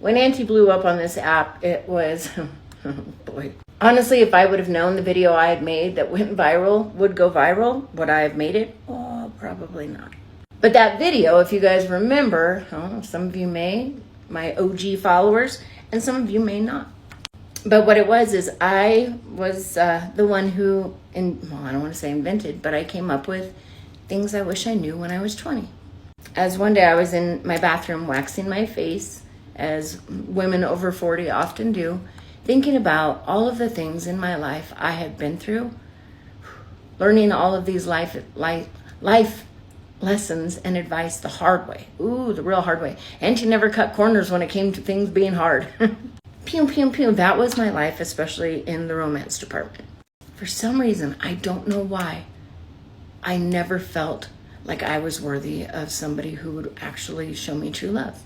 When Auntie blew up on this app, it was, oh boy. Honestly, if I would have known the video I had made that went viral would go viral, would I have made it? Oh, probably not. But that video, if you guys remember, some of you may, my OG followers, and some of you may not. But what it was is I was the one who, I don't want to say invented, but I came up with things I wish I knew when I was 20. As one day I was in my bathroom waxing my face, as women over 40 often do, thinking about all of the things in my life I had been through, learning all of these life lessons and advice the hard way. Ooh, the real hard way. And she never cut corners when it came to things being hard. Pew, pew, pew. That was my life, especially in the romance department. For some reason, I don't know why, I never felt like I was worthy of somebody who would actually show me true love.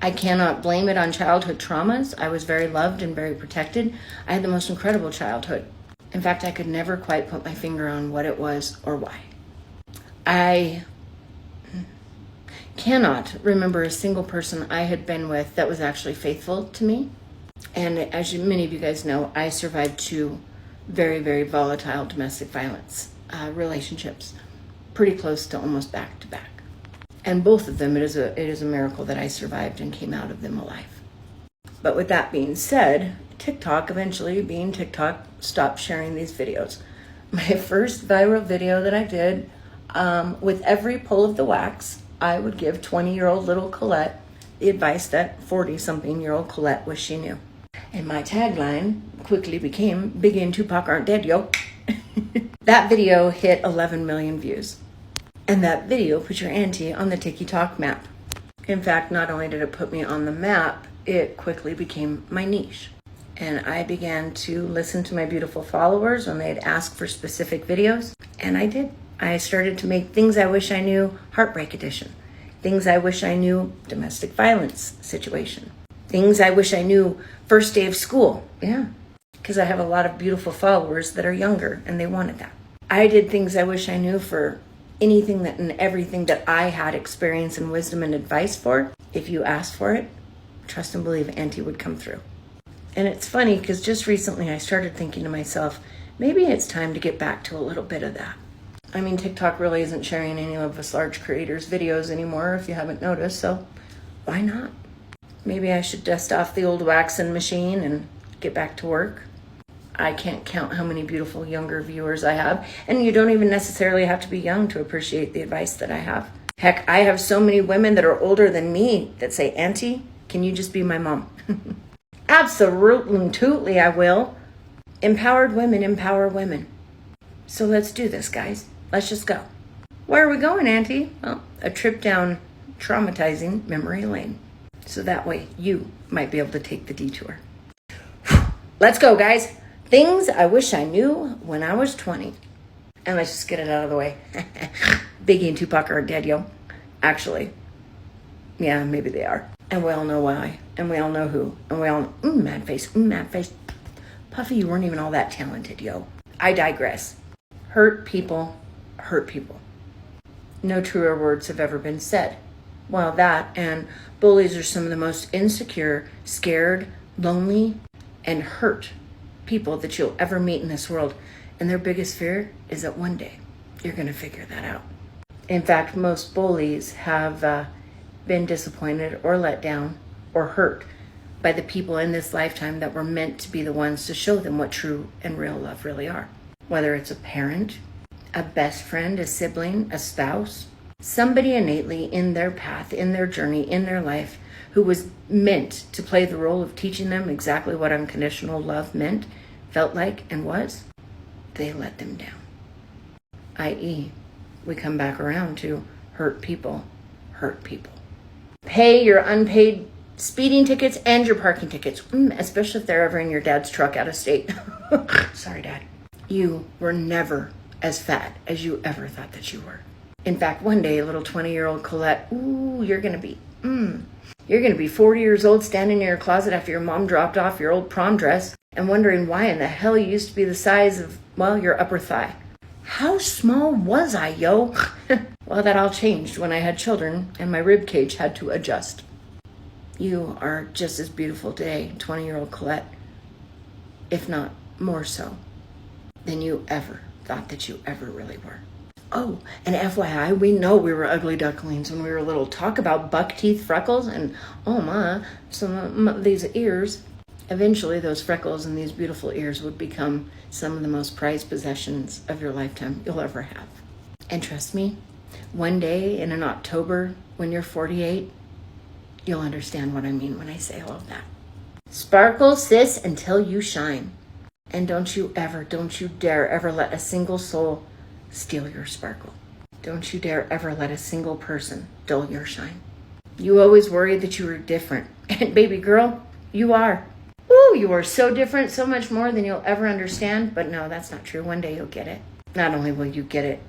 I cannot blame it on childhood traumas. I was very loved and very protected. I had the most incredible childhood. In fact, I could never quite put my finger on what it was or why. I cannot remember a single person I had been with that was actually faithful to me. And as many of you guys know, I survived 2 very, very volatile domestic violence relationships, pretty close to almost back to back. And both of them, it is a miracle that I survived and came out of them alive. But with that being said, TikTok, eventually being TikTok, stopped sharing these videos. My first viral video that I did, with every pull of the wax, I would give 20-year-old little Colette the advice that 40-something-year-old Colette wished she knew. And my tagline quickly became, Biggie and Tupac aren't dead, yo. That video hit 11 million views. And that video put your auntie on the TikTok map. In fact, not only did it put me on the map, it quickly became my niche. And I began to listen to my beautiful followers when they'd ask for specific videos. And I did. I started to make Things I Wish I Knew Heartbreak Edition. Things I Wish I Knew Domestic Violence Situation. Things I Wish I Knew First Day of School. Yeah, because I have a lot of beautiful followers that are younger and they wanted that. I did Things I Wish I Knew for anything that and everything that I had experience and wisdom and advice for. If you asked for it, trust and believe Auntie would come through. And it's funny because just recently I started thinking to myself, maybe it's time to get back to a little bit of that. I mean, TikTok really isn't sharing any of us large creators' videos anymore, if you haven't noticed, so why not? Maybe I should dust off the old waxing machine and get back to work. I can't count how many beautiful younger viewers I have, and you don't even necessarily have to be young to appreciate the advice that I have. Heck, I have so many women that are older than me that say, Auntie, can you just be my mom? Absolutely, I will. Empowered women empower women. So let's do this, guys. Let's just go. Where are we going, Auntie? Well, a trip down traumatizing memory lane. So that way you might be able to take the detour. Let's go, guys. Things I wish I knew when I was 20. And let's just get it out of the way. Biggie and Tupac are dead, yo. Actually, yeah, maybe they are. And we all know why. And we all know who. And we all know, mad face, mad face. Puffy, you weren't even all that talented, yo. I digress. Hurt people hurt people. No truer words have ever been said. Well, that and bullies are some of the most insecure, scared, lonely, and hurt people that you'll ever meet in this world. And their biggest fear is that one day you're going to figure that out. In fact, most bullies have been disappointed or let down or hurt by the people in this lifetime that were meant to be the ones to show them what true and real love really are. Whether it's a parent, a best friend, a sibling, a spouse, somebody innately in their path, in their journey, in their life, who was meant to play the role of teaching them exactly what unconditional love meant, felt like, and was, they let them down. I.e., we come back around to hurt people hurt people. Pay your unpaid speeding tickets and your parking tickets, especially if they're ever in your dad's truck out of state. Sorry, Dad. You were never as fat as you ever thought that you were. In fact, one day, little 20-year-old Colette, you're going to be 40 years old standing in your closet after your mom dropped off your old prom dress and wondering why in the hell you used to be the size of, well, your upper thigh. How small was I, yo? Well, that all changed when I had children and my rib cage had to adjust. You are just as beautiful today, 20-year-old Colette, if not more so, than you ever thought that you ever really were. Oh, and FYI, we know we were ugly ducklings when we were little. Talk about buck teeth freckles and, oh my, some of these ears. Eventually, those freckles and these beautiful ears would become some of the most prized possessions of your lifetime you'll ever have. And trust me, one day in an October when you're 48, you'll understand what I mean when I say all of that. Sparkle, sis, until you shine. And don't you dare ever let a single soul steal your sparkle. Don't you dare ever let a single person dull your shine. You always worried that you were different. And baby girl, you are. Ooh, you are so different, so much more than you'll ever understand. But no, that's not true. One day you'll get it. Not only will you get it,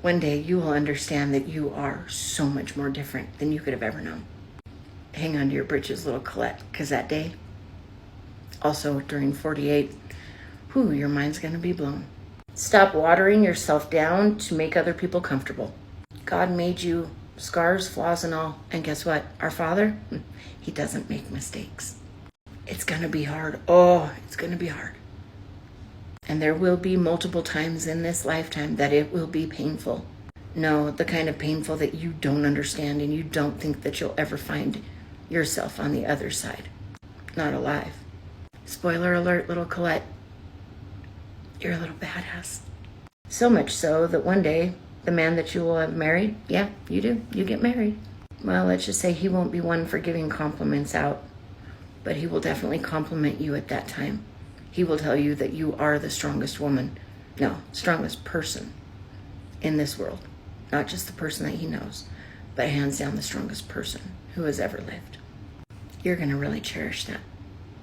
one day you will understand that you are so much more different than you could have ever known. Hang on to your britches, little Colette, because that day, also during 48, your mind's going to be blown. Stop watering yourself down to make other people comfortable. God made you scars, flaws, and all. And guess what? Our Father, he doesn't make mistakes. It's going to be hard. Oh, it's going to be hard. And there will be multiple times in this lifetime that it will be painful. No, the kind of painful that you don't understand and you don't think that you'll ever find yourself on the other side. Not alive. Spoiler alert, little Colette. You're a little badass. So much so that one day, the man that you will have married, yeah, you do, you get married. Well, let's just say he won't be one for giving compliments out, but he will definitely compliment you at that time. He will tell you that you are the strongest woman, no, strongest person in this world. Not just the person that he knows, but hands down the strongest person who has ever lived. You're going to really cherish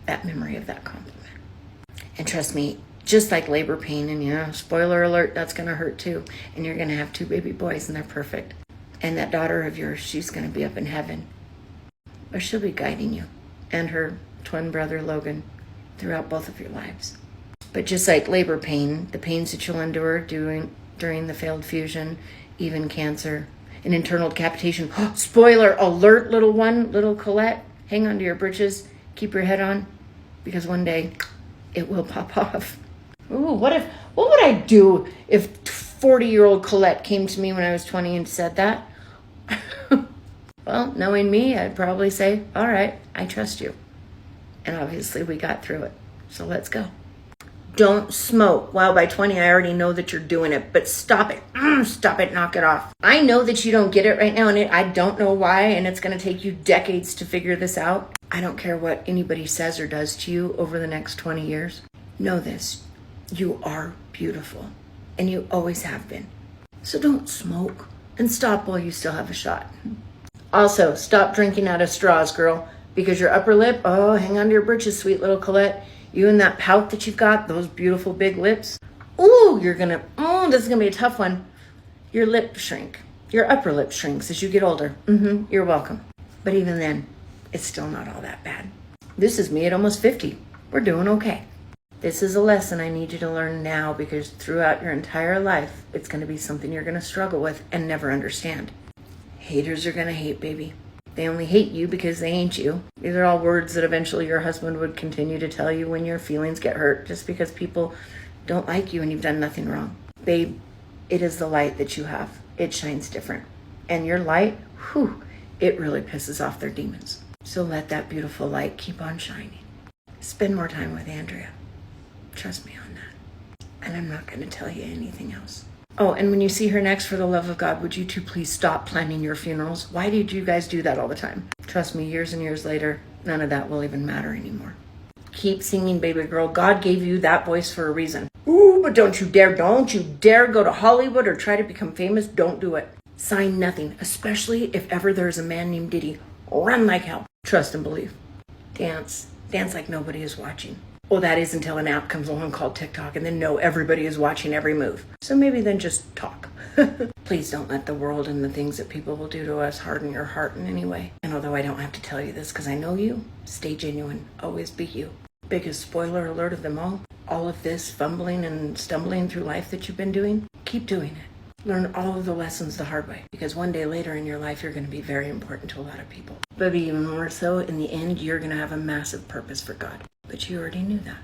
that memory of that compliment. And trust me, just like labor pain, and spoiler alert, that's going to hurt too. And you're going to have 2 baby boys and they're perfect. And that daughter of yours, she's going to be up in heaven. But she'll be guiding you and her twin brother Logan throughout both of your lives. But just like labor pain, the pains that you'll endure during the failed fusion, even cancer, an internal decapitation. Spoiler alert, little Colette. Hang on to your britches. Keep your head on, because one day it will pop off. Ooh, what would I do if 40-year-old Colette came to me when I was 20 and said that? Well, knowing me, I'd probably say, all right, I trust you. And obviously we got through it. So let's go. Don't smoke. Well, by 20, I already know that you're doing it, but stop it. Stop it. Knock it off. I know that you don't get it right now, and I don't know why, and it's going to take you decades to figure this out. I don't care what anybody says or does to you over the next 20 years. Know this. You are beautiful, and you always have been. So don't smoke, and stop while you still have a shot. Also, stop drinking out of straws, girl, because your upper lip, hang on to your britches, sweet little Colette. You and that pout that you've got, those beautiful big lips. Ooh, this is going to be a tough one. Your lip shrink. Your upper lip shrinks as you get older. You're welcome. But even then, it's still not all that bad. This is me at almost 50. We're doing okay. This is a lesson I need you to learn now, because throughout your entire life, it's going to be something you're going to struggle with and never understand. Haters are going to hate, baby. They only hate you because they ain't you. These are all words that eventually your husband would continue to tell you when your feelings get hurt, just because people don't like you and you've done nothing wrong. Babe, it is the light that you have. It shines different. And your light, it really pisses off their demons. So let that beautiful light keep on shining. Spend more time with Andrea. Trust me on that. And I'm not going to tell you anything else. Oh, and when you see her next, for the love of God, would you two please stop planning your funerals? Why did you guys do that all the time? Trust me, years and years later, none of that will even matter anymore. Keep singing, baby girl. God gave you that voice for a reason. Ooh, but don't you dare go to Hollywood or try to become famous. Don't do it. Sign nothing, especially if ever there's a man named Diddy. Run like hell. Trust and believe. Dance like nobody is watching. Well, that is until an app comes along called TikTok, and then everybody is watching every move. So maybe then just talk. Please don't let the world and the things that people will do to us harden your heart in any way. And although I don't have to tell you this because I know you, stay genuine. Always be you. Biggest spoiler alert of them all of this fumbling and stumbling through life that you've been doing, keep doing it. Learn all of the lessons the hard way, because one day later in your life, you're going to be very important to a lot of people. But even more so, in the end, you're going to have a massive purpose for God. But you already knew that.